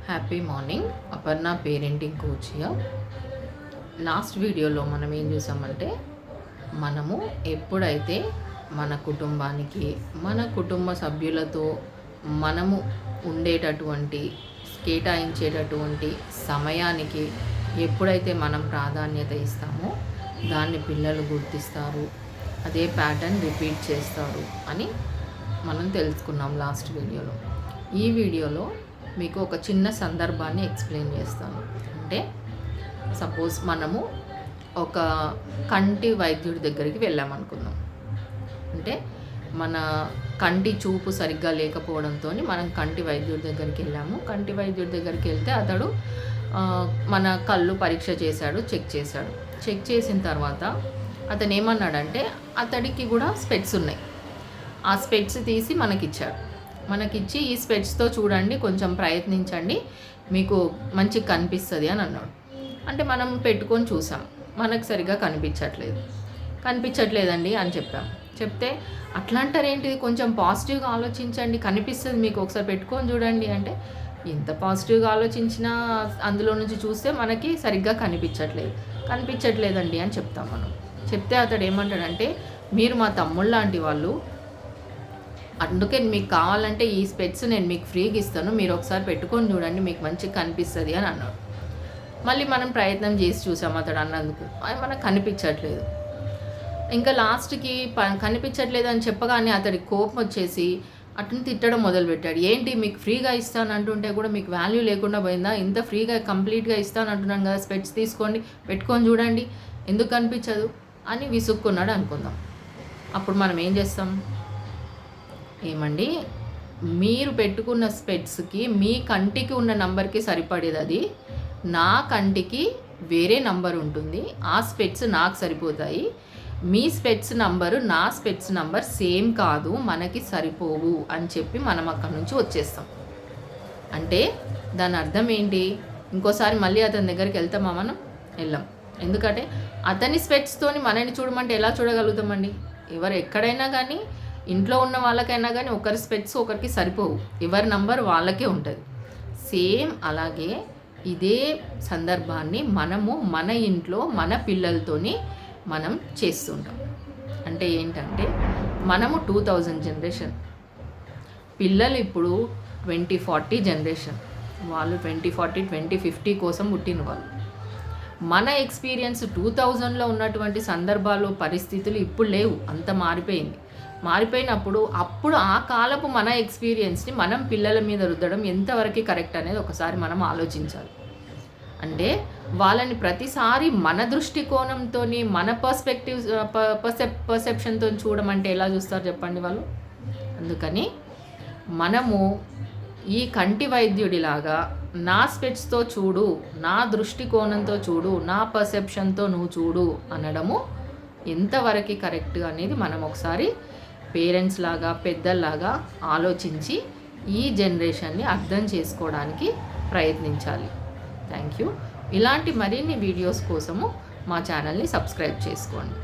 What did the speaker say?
Happy morning. Aparna parenting coach here. Last వీడియోలో మనం ఏం చూసామంటే, మనము ఎప్పుడైతే మన కుటుంబానికి, మన కుటుంబ సభ్యులతో మనము ఉండేటటువంటి, కేటాయించేటటువంటి సమయానికి ఎప్పుడైతే మనం ప్రాధాన్యత ఇస్తామో దాన్ని పిల్లలు గుర్తిస్తారు, అదే ప్యాటర్న్ రిపీట్ చేస్తారు అని మనం తెలుసుకున్నాం లాస్ట్ వీడియోలో. ఈ వీడియోలో మీకు ఒక చిన్న సందర్భాన్ని ఎక్స్ప్లెయిన్ చేస్తాను. అంటే సపోజ్ మనము ఒక కంటి వైద్యుడి దగ్గరికి వెళ్ళామనుకుందాం. అంటే మన కంటి చూపు సరిగ్గా లేకపోవడంతో మనం కంటి వైద్యుడి దగ్గరికి వెళ్ళాము. కంటి వైద్యుడి దగ్గరికి వెళ్తే అతడు మన కళ్ళు పరీక్ష చేశాడు, చెక్ చేశాడు. చెక్ చేసిన తర్వాత అతను ఏమన్నాడంటే, అతడికి కూడా స్పెట్స్ ఉన్నాయి. ఆ స్పెట్స్ తీసి మనకిచ్చి ఈ స్పెట్స్తో చూడండి, కొంచెం ప్రయత్నించండి, మీకు మంచిగా కనిపిస్తుంది అని అన్నాడు. అంటే మనం పెట్టుకొని చూసాం, మనకు సరిగ్గా కనిపించట్లేదండి అని చెప్తే అట్లా అంటారేంటిది, కొంచెం పాజిటివ్గా ఆలోచించండి, కనిపిస్తుంది మీకు, ఒకసారి పెట్టుకొని చూడండి అంటే, ఎంత పాజిటివ్గా ఆలోచించినా అందులో నుంచి చూస్తే మనకి సరిగ్గా కనిపించట్లేదండి అని చెప్తాం మనం. చెప్తే అతడు ఏమంటాడంటే, మీరు మా తమ్ముళ్ళు లాంటి వాళ్ళు, అందుకే మీకు కావాలంటే ఈ స్పెట్స్ నేను మీకు ఫ్రీగా ఇస్తాను, మీరు ఒకసారి పెట్టుకొని చూడండి, మీకు మంచిగా కనిపిస్తుంది అని అన్నాడు. మళ్ళీ మనం ప్రయత్నం చేసి చూసాం అతడు అన్నందుకు, అది మనకు కనిపించట్లేదు. ఇంకా లాస్ట్కి కనిపించట్లేదు అని చెప్పగానే అతడికి కోపం వచ్చేసి అట్లా తిట్టడం మొదలుపెట్టాడు. ఏంటి, మీకు ఫ్రీగా ఇస్తాను అంటుంటే కూడా మీకు వాల్యూ లేకుండా పోయిందా? ఇంత ఫ్రీగా కంప్లీట్గా ఇస్తాను అంటున్నాను కదా, స్పెట్స్ తీసుకోండి, పెట్టుకొని చూడండి, ఎందుకు కనిపించదు అని విసుక్కున్నాడు అనుకుందాం. అప్పుడు మనం ఏం చేస్తాం, ఏమండి మీరు పెట్టుకున్న స్పెట్స్కి మీ కంటికి ఉన్న నంబర్కి సరిపడేది అది, నా కంటికి వేరే నంబర్ ఉంటుంది, ఆ స్పెట్స్ నాకు సరిపోతాయి, మీ స్పెట్స్ నంబరు నా స్పెట్స్ నంబర్ సేమ్ కాదు, మనకి సరిపోవు అని చెప్పి మనం అక్కడి నుంచి వచ్చేస్తాం. అంటే దాని అర్థం ఏంటి, ఇంకోసారి మళ్ళీ అతని దగ్గరికి వెళ్తామా? మనం వెళ్ళాం. ఎందుకంటే అతని స్పెట్స్తోని మనని చూడమంటే ఎలా చూడగలుగుతామండి? ఎక్కడైనా కానీ, ఇంట్లో ఉన్న వాళ్ళకైనా కానీ ఒకరి స్పెట్స్ ఒకరికి సరిపోవు, ఎవరి నంబర్ వాళ్ళకే ఉంటుంది. సేమ్ అలాగే ఇదే సందర్భాన్ని మనము మన ఇంట్లో మన పిల్లలతోని మనం చేస్తుంటాం. అంటే ఏంటంటే, మనము 2000 జనరేషన్, పిల్లలు ఇప్పుడు 2040 జనరేషన్, వాళ్ళు 2040 2050 కోసం పుట్టిన వాళ్ళు. మన ఎక్స్పీరియన్స్ 2000లో ఉన్నటువంటి సందర్భాలు, పరిస్థితులు ఇప్పుడు లేవు, అంత మారిపోయినప్పుడు అప్పుడు ఆ కాలపు మన ఎక్స్పీరియన్స్ని మనం పిల్లల మీద రుద్దడం ఎంతవరకు కరెక్ట్ అనేది ఒకసారి మనం ఆలోచించాలి. అంటే వాళ్ళని ప్రతిసారి మన దృష్టికోణంతో, మన పర్సెప్షన్తో చూడమంటే ఎలా చూస్తారు చెప్పండి వాళ్ళు? అందుకని మనము ఈ కంటి వైద్యుడిలాగా నా స్పెట్స్తో చూడు, నా దృష్టికోణంతో చూడు, నా పర్సెప్షన్తో నువ్వు చూడు అనడము ఎంతవరకు కరెక్ట్ అనేది మనం ఒకసారి పేరెంట్స్ లాగా, పెద్దల్లాగా ఆలోచించి ఈ జనరేషన్ని అర్థం చేసుకోవడానికి ప్రయత్నించాలి. Thank you. ఇలాంటి మరిన్ని వీడియోస్ కోసము మా ఛానల్ని సబ్స్క్రైబ్ చేసుకోండి.